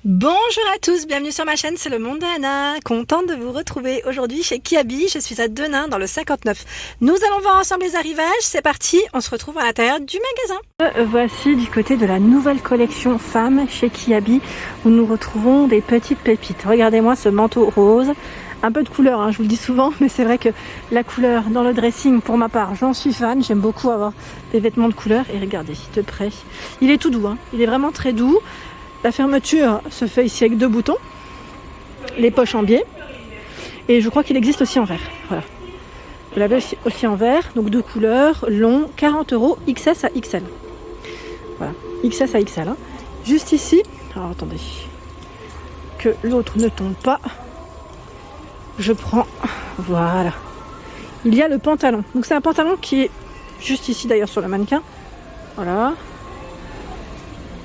Bonjour à tous, bienvenue sur ma chaîne, c'est le monde de Anna. Contente de vous retrouver aujourd'hui chez Kiabi. Je suis à Denain dans le 59. Nous allons voir ensemble les arrivages. C'est parti, on se retrouve à l'intérieur du magasin. Voici du côté de la nouvelle collection femmes chez Kiabi où nous retrouvons des petites pépites. Regardez-moi ce manteau rose. Un peu de couleur, hein, je vous le dis souvent, mais c'est vrai que la couleur dans le dressing, pour ma part, j'en suis fan. J'aime beaucoup avoir des vêtements de couleur. Et regardez, de près, il est tout doux, hein. Il est vraiment très doux. La fermeture se fait ici avec 2 boutons, les poches en biais, et je crois qu'il existe aussi en vert. Voilà. Vous l'avez aussi en vert, donc 2 couleurs, long, 40 €, XS à XL. Voilà, XS à XL. Hein. Juste ici, alors attendez, que l'autre ne tombe pas, je prends, voilà. Il y a le pantalon, donc c'est un pantalon qui est juste ici d'ailleurs sur le mannequin, voilà.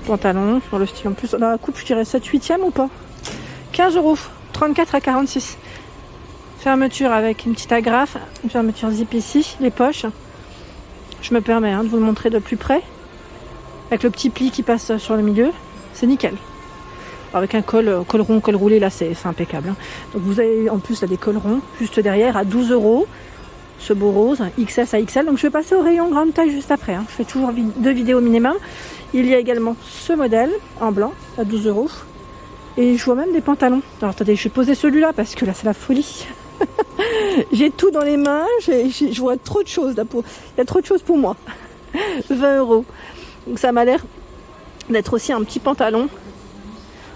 Pantalon, dans le style en plus, la coupe je dirais 7/8e ou pas 15 €, 34 à 46. Fermeture avec une petite agrafe, une fermeture zip ici, les poches. Je me permets de vous le montrer de plus près. Avec le petit pli qui passe sur le milieu, c'est nickel. Avec un col rond, col roulé, là c'est impeccable. Hein. Donc vous avez en plus là, des cols ronds, juste derrière, à 12 €. Ce beau rose, XS à XL. Donc je vais passer au rayon grande taille juste après. Hein. Je fais toujours 2 vidéos minimum. Il y a également ce modèle en blanc à 12 €. Et je vois même des pantalons. Alors attendez, je vais poser celui-là parce que là c'est la folie. J'ai tout dans les mains. Je vois trop de choses là. Il y a trop de choses pour moi. 20 €. Donc ça m'a l'air d'être aussi un petit pantalon.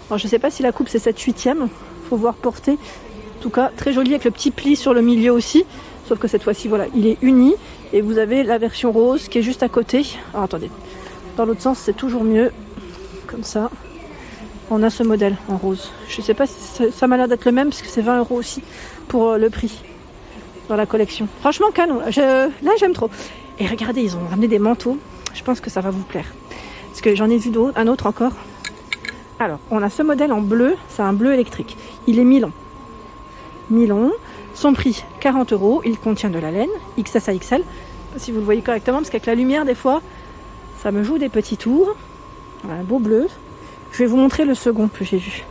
Alors je sais pas si la coupe c'est 7/8e. Faut voir porter. En tout cas très joli avec le petit pli sur le milieu aussi. Sauf que cette fois-ci, voilà, il est uni. Et vous avez la version rose qui est juste à côté. Alors attendez, dans l'autre sens, c'est toujours mieux. Comme ça. On a ce modèle en rose. Je sais pas si ça m'a l'air d'être le même, parce que c'est 20 € aussi pour le prix. Dans la collection. Franchement, canon. Là, j'aime trop. Et regardez, ils ont ramené des manteaux. Je pense que ça va vous plaire. Parce que j'en ai vu un autre encore. Alors, on a ce modèle en bleu. C'est un bleu électrique. Il est Milan. Milan. Son prix, 40 €, il contient de la laine, XS à XL, si vous le voyez correctement, parce qu'avec la lumière, des fois, ça me joue des petits tours. Voilà, un beau bleu. Je vais vous montrer le second que j'ai vu.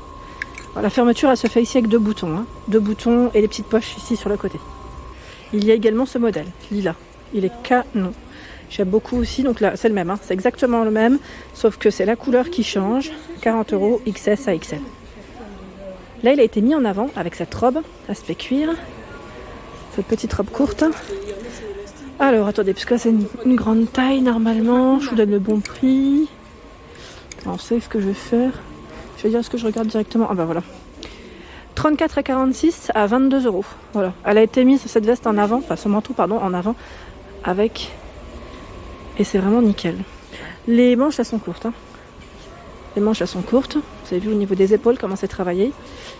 Alors, la fermeture, elle se fait ici avec 2 boutons. Hein. 2 boutons et les petites poches ici sur le côté. Il y a également ce modèle, lilas. Il est canon. J'aime beaucoup aussi, donc là, c'est le même. Hein. C'est exactement le même, sauf que c'est la couleur qui change. 40 €, XS à XL. Là, il a été mis en avant avec cette robe, aspect cuir, cette petite robe courte. Alors, attendez, parce que là, c'est une grande taille normalement. Je vous donne le bon prix. On sait ce que je vais faire. Je vais dire ce que je regarde directement. Ah bah voilà. 34 à 46 à 22 €. Voilà. Elle a été mise, cette veste en avant, enfin ce manteau, pardon, en avant, avec. Et c'est vraiment nickel. Les manches, elles sont courtes. Hein. Les manches, elles sont courtes. Vous avez vu au niveau des épaules comment c'est travaillé.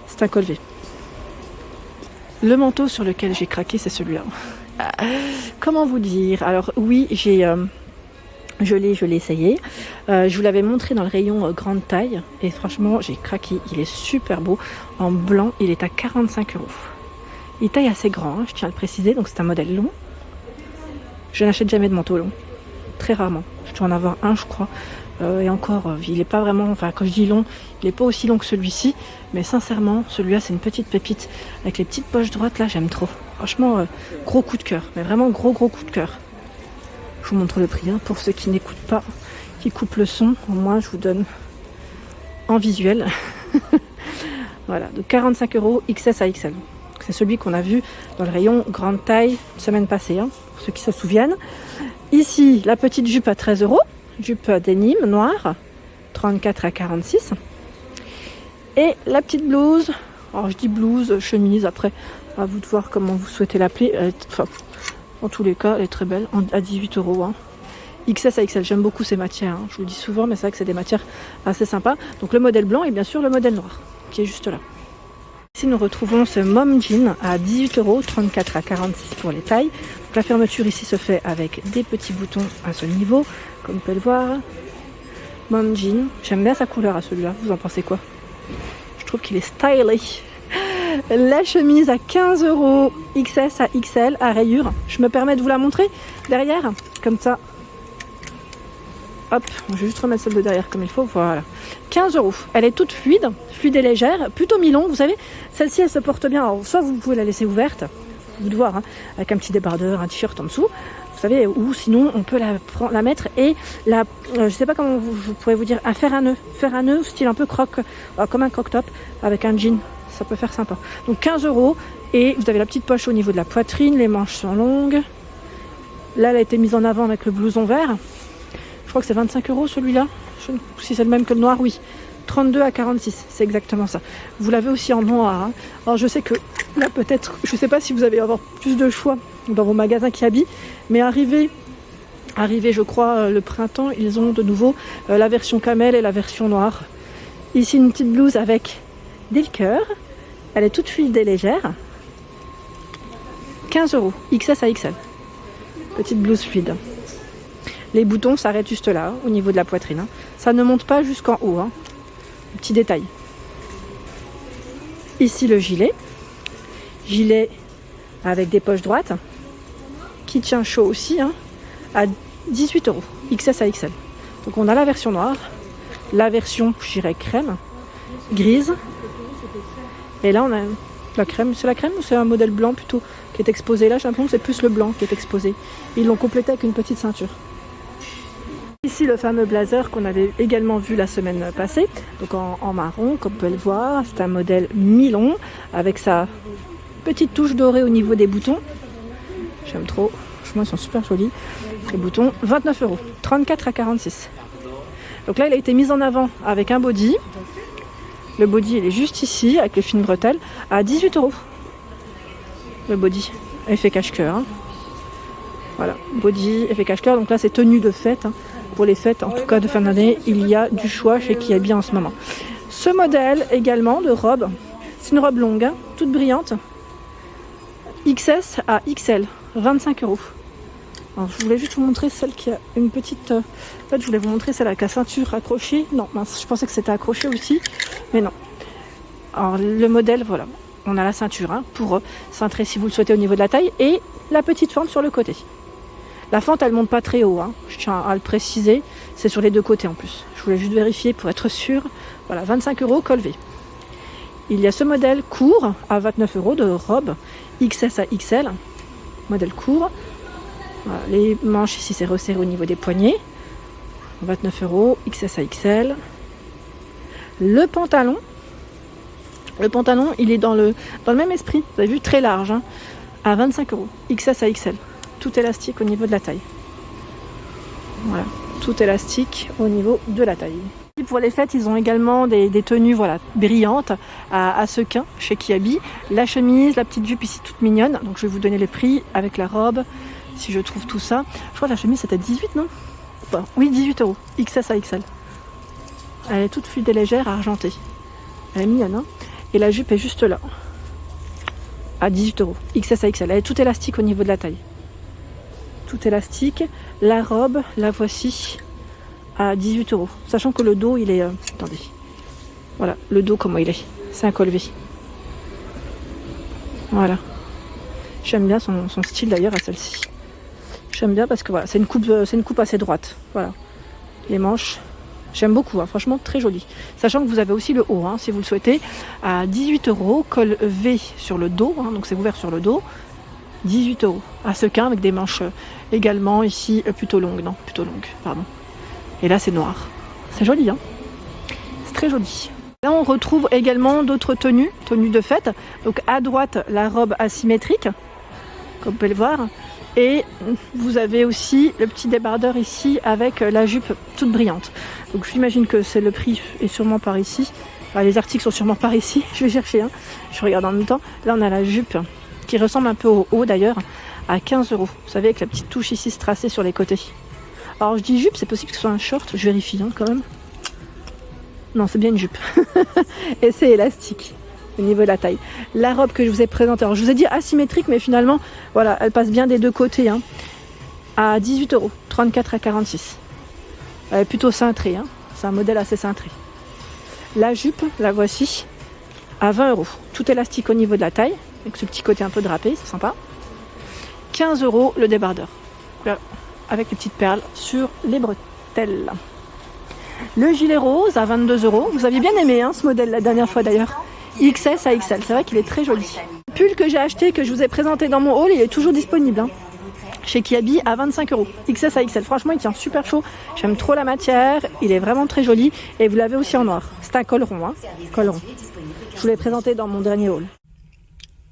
C'est un col V. Le manteau sur lequel j'ai craqué, c'est celui-là. Comment vous dire? Alors oui, je l'ai essayé. Je vous l'avais montré dans le rayon grande taille. Et franchement, j'ai craqué. Il est super beau. En blanc, il est à 45 €. Il taille assez grand, hein, je tiens à le préciser. Donc c'est un modèle long. Je n'achète jamais de manteau long. Très rarement. Je dois en avoir un, je crois. Et encore, il n'est pas vraiment, enfin quand je dis long, il n'est pas aussi long que celui-ci, mais sincèrement, celui-là c'est une petite pépite, avec les petites poches droites là, j'aime trop. Franchement, gros coup de cœur, mais vraiment gros coup de cœur. Je vous montre le prix, hein, pour ceux qui n'écoutent pas, qui coupent le son, au moins je vous donne en visuel. Voilà, de 45 € XS à XL. C'est celui qu'on a vu dans le rayon grande taille semaine passée, hein, pour ceux qui se souviennent. Ici, la petite jupe à 13 €. Jupe denim noire, 34 à 46. Et la petite blouse, alors je dis blouse, chemise, après à vous de voir comment vous souhaitez l'appeler. Enfin, en tous les cas, elle est très belle, à 18 €. Hein. XS à XL, j'aime beaucoup ces matières, hein. Je vous le dis souvent, mais c'est vrai que c'est des matières assez sympas. Donc le modèle blanc et bien sûr le modèle noir, qui est juste là. Ici nous retrouvons ce mom jean à 18 €, 34 à 46 pour les tailles. Donc, la fermeture ici se fait avec des petits boutons à ce niveau, comme vous pouvez le voir. Mom jean, j'aime bien sa couleur à celui-là, vous en pensez quoi? Je trouve qu'il est stylé. La chemise à 15 €, XS à XL à rayures. Je me permets de vous la montrer derrière, comme ça. Hop, je vais juste remettre celle de derrière comme il faut. Voilà. 15 €. Elle est toute fluide et légère, plutôt mi-longue. Vous savez, celle-ci, elle se porte bien. Alors, soit vous pouvez la laisser ouverte, vous devez voir, hein, avec un petit débardeur, un t-shirt en dessous. Vous savez, ou sinon, on peut la mettre et je sais pas comment je pourrais vous dire, à faire un nœud, style un peu comme un croc-top, avec un jean. Ça peut faire sympa. Donc 15 € et vous avez la petite poche au niveau de la poitrine, les manches sont longues. Là, elle a été mise en avant avec le blouson vert. Je crois que c'est 25 € celui-là. Si c'est le même que le noir, oui. 32 à 46, c'est exactement ça. Vous l'avez aussi en noir. Hein. Alors je sais que là peut-être, je ne sais pas si vous allez avoir plus de choix dans vos magasins qui habillent, mais arrivé je crois le printemps, ils ont de nouveau la version camel et la version noire. Ici une petite blouse avec des cœurs. Elle est toute fluide et légère. 15 €, XS à XL. Petite blouse fluide. Les boutons s'arrêtent juste là, au niveau de la poitrine. Hein. Ça ne monte pas jusqu'en haut. Hein. Petit détail. Ici le gilet. Gilet avec des poches droites. Qui tient chaud aussi. Hein, à 18 €. XS à XL. Donc on a la version noire. La version, je dirais, crème. Grise. Et là, on a la crème. C'est la crème ou c'est un modèle blanc plutôt qui est exposé? Là, j'ai l'impression que c'est plus le blanc qui est exposé. Ils l'ont complété avec une petite ceinture. Ici, le fameux blazer qu'on avait également vu la semaine passée. Donc en marron, comme vous pouvez le voir. C'est un modèle mi-long avec sa petite touche dorée au niveau des boutons. J'aime trop. Franchement, ils sont super jolis. Les boutons, 29 €. 34 à 46. Donc là, il a été mis en avant avec un body. Le body, il est juste ici, avec les fines bretelles, à 18 €. Le body, effet cache-cœur. Hein. Voilà, body, effet cache-cœur. Donc là, c'est tenue de fête. Hein. Pour les fêtes, en tout cas de fin d'année, il y a du choix chez qui habille en ce moment. Ce modèle également de robe, c'est une robe longue, hein, toute brillante. XS à XL, 25 €. Alors, je voulais juste vous montrer celle qui a une petite... En fait, je voulais vous montrer celle avec la ceinture accrochée. Non, mince, je pensais que c'était accroché aussi, mais non. Alors, le modèle, voilà. On a la ceinture hein, pour cintrer si vous le souhaitez au niveau de la taille et la petite fente sur le côté. La fente, elle monte pas très haut, hein. Je tiens à le préciser. C'est sur les deux côtés en plus. Je voulais juste vérifier pour être sûr. Voilà, 25 €, col V. Il y a ce modèle court à 29 € de robe XS à XL. Modèle court. Voilà, les manches ici c'est resserré au niveau des poignets. 29 €, XS à XL. Le pantalon, il est dans le même esprit. Vous avez vu, très large, hein, à 25 €, XS à XL. Tout élastique au niveau de la taille. Voilà, tout élastique au niveau de la taille. Et pour les fêtes, ils ont également des tenues voilà, brillantes à sequins chez Kiabi. La chemise, la petite jupe ici toute mignonne. Donc je vais vous donner les prix avec la robe. Si je trouve tout ça. Je crois que la chemise c'était 18, non? Oui, 18 €. XS à XL. Elle est toute fluide et légère, argentée. Elle est mignonne, hein? Et la jupe est juste là. À 18 €. XS à XL. Elle est toute élastique au niveau de la taille. Tout élastique. La robe, la voici à 18 €. Sachant que le dos, il est... attendez. Voilà, le dos, comment il est. C'est un col V. Voilà. J'aime bien son style d'ailleurs à celle-ci. J'aime bien parce que voilà, c'est une coupe assez droite. Voilà. Les manches, j'aime beaucoup, hein, franchement très joli. Sachant que vous avez aussi le haut, hein, si vous le souhaitez, à 18 €, col V sur le dos, hein, donc c'est ouvert sur le dos. 18 € à sequin avec des manches également ici plutôt longues, pardon. Et là c'est noir. C'est joli, hein. C'est très joli. Là on retrouve également d'autres tenues de fête. Donc à droite la robe asymétrique, comme vous pouvez le voir. Et vous avez aussi le petit débardeur ici avec la jupe toute brillante. Donc j'imagine que c'est le prix est sûrement par ici. Enfin, les articles sont sûrement par ici. Je vais chercher, hein. Je regarde en même temps. Là on a la jupe qui ressemble un peu au haut d'ailleurs à 15 €. Vous savez avec la petite touche ici tracée sur les côtés. Alors je dis jupe, c'est possible que ce soit un short. Je vérifie hein, quand même. Non, c'est bien une jupe. Et c'est élastique au niveau de la taille. La robe que je vous ai présentée, alors je vous ai dit asymétrique, mais finalement, voilà, elle passe bien des deux côtés. Hein, à 18 €, 34 à 46. Elle est plutôt cintrée. Hein, c'est un modèle assez cintré. La jupe, la voici, à 20 €. Tout élastique au niveau de la taille, avec ce petit côté un peu drapé, c'est sympa. 15 € le débardeur. Là, avec les petites perles sur les bretelles. Pastel. Le gilet rose à 22 €. Vous aviez bien aimé hein, ce modèle la dernière fois d'ailleurs. XS à XL, c'est vrai qu'il est très joli. Le pull que j'ai acheté, que je vous ai présenté dans mon haul, il est toujours disponible. Hein. Chez Kiabi à 25 €. XS à XL. Franchement, il tient super chaud. J'aime trop la matière. Il est vraiment très joli. Et vous l'avez aussi en noir. C'est un col rond. Hein. Col rond. Je vous l'ai présenté dans mon dernier haul.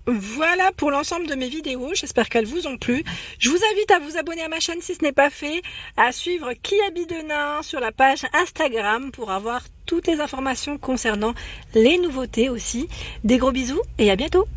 Voilà pour l'ensemble de mes vidéos, j'espère qu'elles vous ont plu. Je vous invite à vous abonner à ma chaîne si ce n'est pas fait, à suivre Kiabi Denain sur la page Instagram pour avoir toutes les informations concernant les nouveautés aussi. Des gros bisous et à bientôt.